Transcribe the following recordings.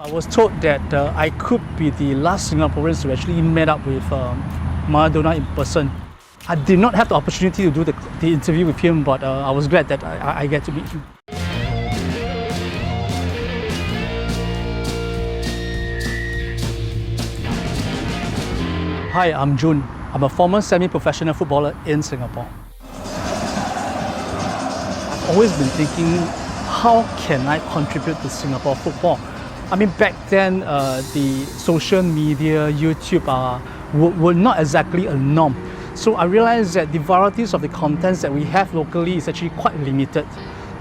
I was told that I could be the last Singaporeans to actually met up with Maradona in person. I did not have the opportunity to do the interview with him, but I was glad that I get to meet him. Hi, I'm Jun. I'm a former semi-professional footballer in Singapore. I've always been thinking, how can I contribute to Singapore football? I mean, back then, the social media, YouTube were not exactly a norm. So I realized that the varieties of the contents that we have locally is actually quite limited.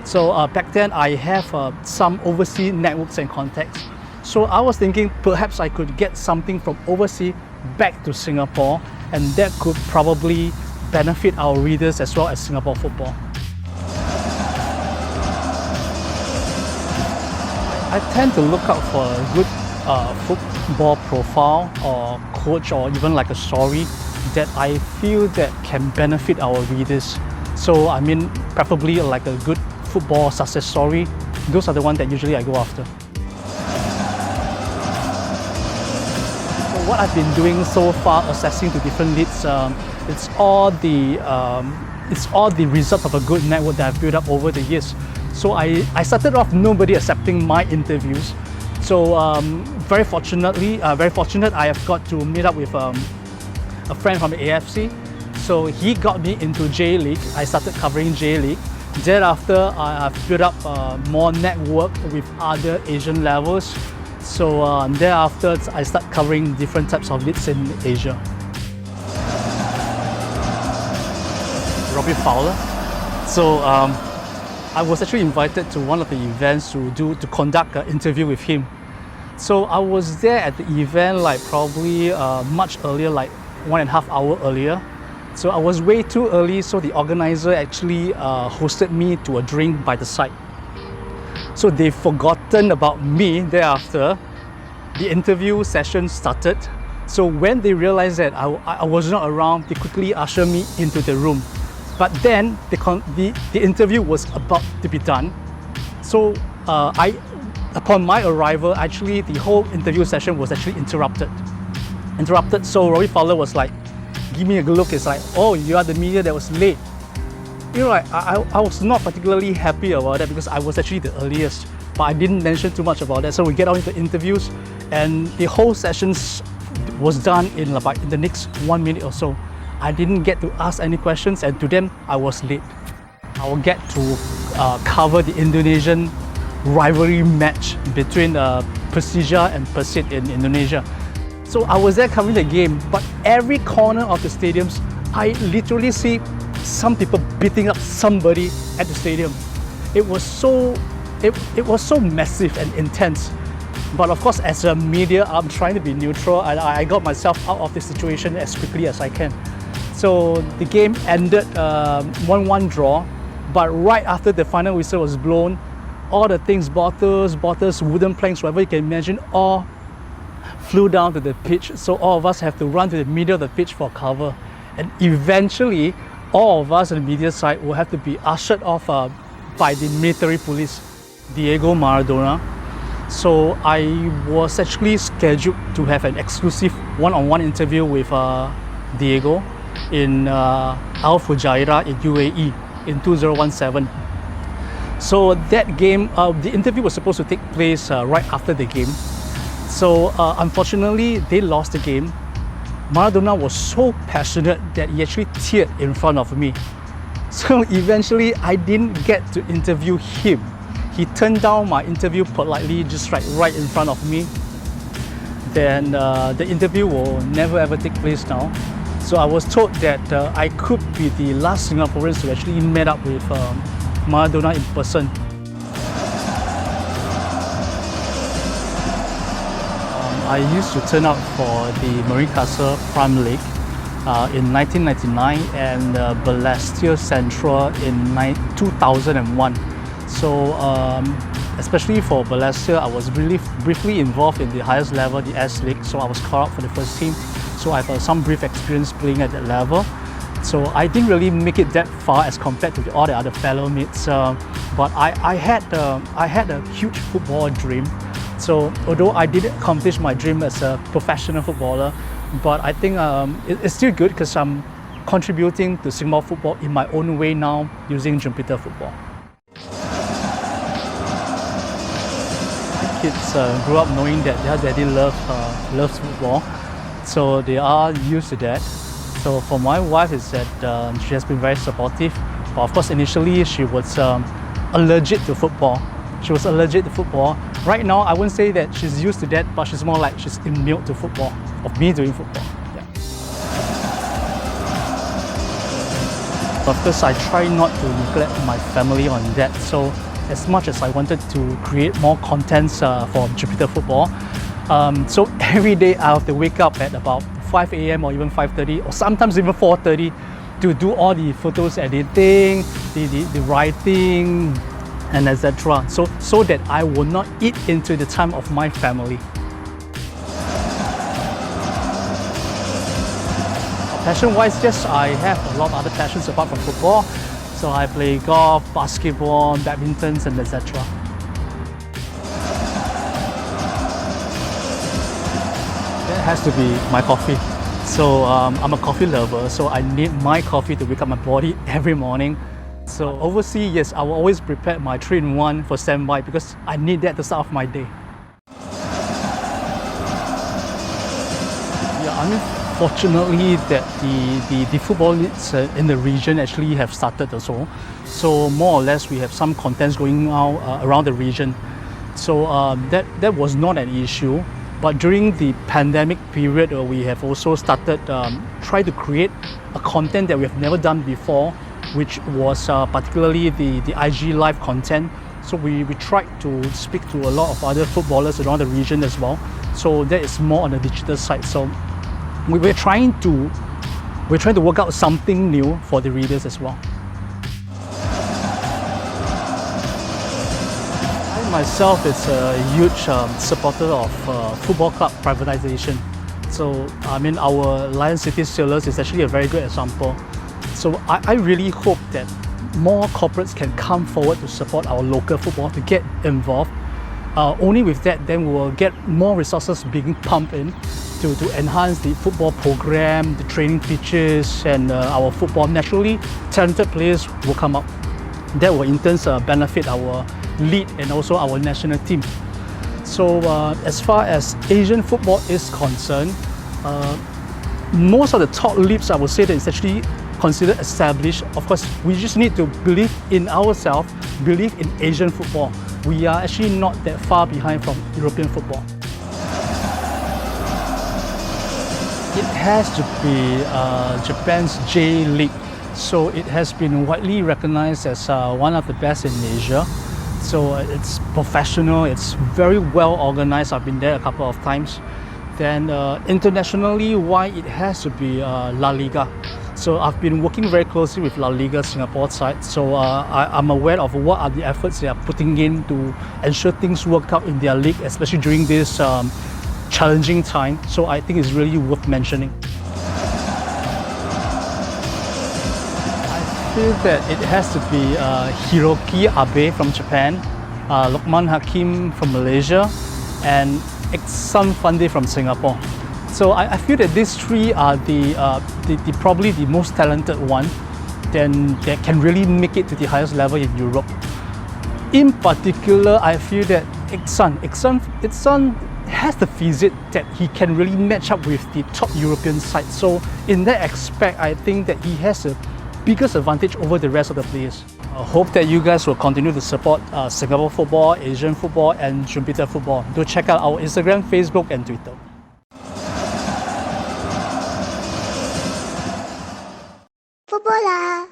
So back then, I have some overseas networks and contacts. So I was thinking perhaps I could get something from overseas back to Singapore, and that could probably benefit our readers as well as Singapore football. I tend to look out for a good football profile or coach, or even like a story that I feel that can benefit our readers. So I mean, preferably like a good football success story. Those are the ones that usually I go after. So what I've been doing so far, assessing the different leads, it's all the result of a good network that I've built up over the years. So I started off nobody accepting my interviews. So very fortunate I have got to meet up with a friend from the AFC. So he got me into J-League. I started covering J-League. Thereafter, I've built up more network with other Asian levels. So thereafter, I start covering different types of leagues in Asia. Robbie Fowler. So I was actually invited to one of the events to conduct an interview with him. So I was there at the event like probably much earlier, like 1.5 hours earlier. So I was way too early, so the organizer actually hosted me to a drink by the side. So they've forgotten about me thereafter. The interview session started. So when they realized that I was not around, they quickly ushered me into the room. But then the interview was about to be done. So upon my arrival, actually the whole interview session was actually interrupted. So Robbie Fowler was like, give me a good look. It's like, oh, you are the media that was late. You know, like, I was not particularly happy about that because I was actually the earliest, but I didn't mention too much about that. So we get on into interviews, and the whole session was done in the next 1 minute or so. I didn't get to ask any questions, and to them, I was late. I will get to cover the Indonesian rivalry match between Persija and Persib in Indonesia. So I was there covering the game, but every corner of the stadiums, I literally see some people beating up somebody at the stadium. It was so massive and intense. But of course, as a media, I'm trying to be neutral, and I got myself out of the situation as quickly as I can. So the game ended 1-1 draw, but right after the final whistle was blown, all the things, bottles, wooden planks, whatever you can imagine, all flew down to the pitch. So all of us have to run to the middle of the pitch for cover. And eventually, all of us on the media side will have to be ushered off by the military police, Diego Maradona. So I was actually scheduled to have an exclusive one-on-one interview with Diego in Al Fujairah in UAE in 2017. So that game, the interview was supposed to take place right after the game. So unfortunately, they lost the game. Maradona was so passionate that he actually teared in front of me. So eventually, I didn't get to interview him. He turned down my interview politely, just right in front of me. Then the interview will never ever take place now. So I was told that I could be the last Singaporeans to actually met up with Maradona in person. I used to turn out for the Marine Castle Prime League in 1999 and Balestier Central in 2001. So especially for Balestier, I was really briefly involved in the highest level, the S League. So I was called up for the first team. So I have some brief experience playing at that level. So I didn't really make it that far as compared to all the other fellow mates. But I had a huge football dream. So although I didn't accomplish my dream as a professional footballer, but I think it's still good because I'm contributing to Singapore football in my own way now using Jupiter Football. Kids grew up knowing that their daddy loves football, so they are used to that. So for my wife, is that she has been very supportive. But of course, initially she was allergic to football. She was allergic to football. Right now, I wouldn't say that she's used to that, but she's more like she's immune to football, of me doing football. Yeah. Of course, I try not to neglect my family on that. So as much as I wanted to create more contents for Jupiter Football, so every day I have to wake up at about 5 a.m. or even 5:30 or sometimes even 4:30 to do all the photos editing, the writing, and etc. So that I will not eat into the time of my family. Passion-wise, yes, I have a lot of other passions apart from football. So I play golf, basketball, badminton, and etc. That has to be my coffee. So I'm a coffee lover, so I need my coffee to wake up my body every morning. So overseas, yes, I will always prepare my 3-in-1 for standby because I need that to start off my day. Yeah, I mean, fortunately that the football leagues in the region actually have started also. So more or less we have some contents going out around the region. So that was not an issue. But during the pandemic period, we have also started try to create a content that we have never done before, which was particularly the IG live content. So we tried to speak to a lot of other footballers around the region as well. So that is more on the digital side. So we're trying to work out something new for the readers as well. I myself is a huge supporter of football club privatization. So I mean, our Lion City Sailors is actually a very good example. So I really hope that more corporates can come forward to support our local football, to get involved. Only with that, then we will get more resources being pumped in to enhance the football program, the training pitches, and our football. Naturally, talented players will come up. That will in turn benefit our league and also our national team. So as far as Asian football is concerned, most of the top leagues, I would say that it's actually considered established. Of course, we just need to believe in ourselves, believe in Asian football. We are actually not that far behind from European football. It has to be Japan's J League. So it has been widely recognized as one of the best in Asia. So it's professional, it's very well organized. I've been there a couple of times. Then internationally, why it has to be La Liga. So I've been working very closely with La Liga Singapore side. So I'm aware of what are the efforts they are putting in to ensure things work out in their league, especially during this challenging time. So I think it's really worth mentioning. I feel that it has to be Hiroki Abe from Japan, Lokman Hakim from Malaysia, and Iksan Fande from Singapore. So I feel that these three are probably the most talented one then that can really make it to the highest level in Europe. In particular, I feel that Iksan has the physique that he can really match up with the top European side. So in that aspect, I think that he has a biggest advantage over the rest of the players. I hope that you guys will continue to support Singapore football, Asian football, and Jupiter football. Do check out our Instagram, Facebook, and Twitter. Footballer.